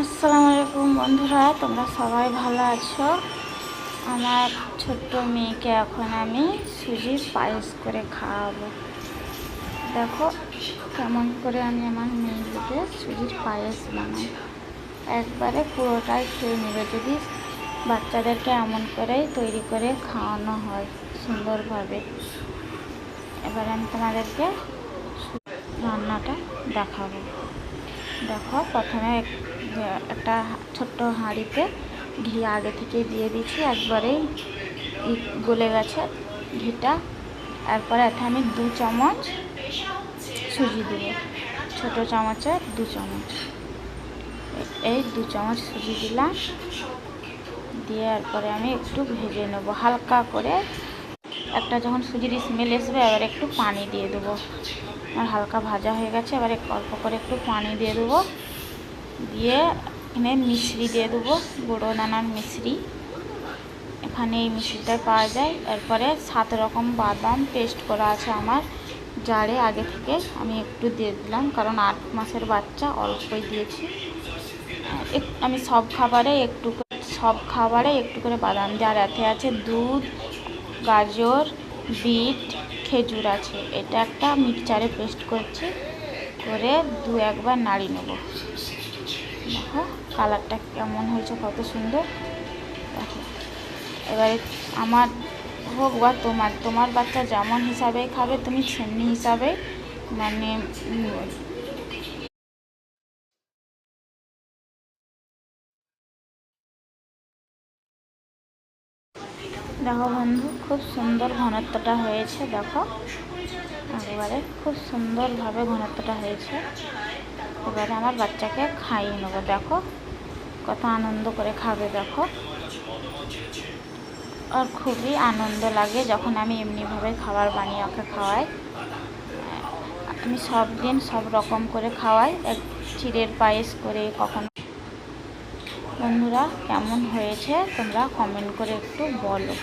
আসসালামু আলাইকুম বন্ধুরা, তোমরা সবাই ভালো আছো। আমার ছোট্ট মেয়েকে এখন আমি সুজির পায়েস করে খাওয়াবো। দেখো কেমন করে আমি আমার মেয়েকে সুজির পায়েস বানাই। একবারে পুরোটাই খেয়ে নেবে যদি বাচ্চাদেরকে এমন করেই তৈরি করে খাওয়ানো হয় সুন্দরভাবে। এবার আমি তোমাদেরকে রান্নাটা দেখাবো। দেখো প্রথমে একটা ছোট্ট হাঁড়িতে ঘি আগে থেকে দিয়ে দিচ্ছি, একবারেই গলে গেছে ঘিটা। এরপরে এতে আমি 2 চামচ সুজি দেবো, ছোটো চামচে 2 চামচ, এই 2 চামচ সুজি দিলাম। দিয়ে এরপরে আমি একটু ভেজে নেবো হালকা করে। একটা যখন সুজির স্মেল আসবে এবার একটু পানি দিয়ে দেবো। আর হালকা ভাজা হয়ে গেছে, এবার অল্প করে একটু পানি দিয়ে দেবো। দিয়ে এখানে মিশ্রি দিয়ে দেবো, গুঁড়ো দানার মিশ্রি। এখানে এই মিশ্রিটা পাওয়া যায়। এরপরে 7 রকম বাদাম পেস্ট করা আছে আমার জারে আগে থেকে, আমি একটু দিয়ে দিলাম কারণ 8 মাসের বাচ্চা, অল্পই দিয়েছি। আমি সব খাবারে একটু করে বাদাম দিই। আর এতে আছে দুধ, গাজর, বিট, খেজুর আছে। এটা একটা মিক্সচারে পেস্ট করছি, করে 2-1 বার নাড়ি নেব। দেখো কালারটা কেমন হয়েছে, কত সুন্দর। দেখো এবারে আমার হোক বা তোমার বাচ্চা যেমন হিসাবে খাবে তুমি সেমনি হিসাবে মানে দেখো বন্ধু, খুব সুন্দর ঘনত্বটা হয়েছে। দেখো একেবারে খুব সুন্দরভাবে ঘনত্বটা হয়েছে। এবারে আমার বাচ্চাকে খাইয়ে নেবো। দেখো কত আনন্দ করে খাবে। দেখো আর খুবই আনন্দ লাগে যখন আমি এমনিভাবে খাবার বানিয়ে ওকে খাওয়াই। আমি সব দিন সব রকম করে খাওয়াই, চিড়ের পায়েস করে কখনো। বন্ধুরা কেমন হয়েছে তোমরা কমেন্ট করে একটু বলো।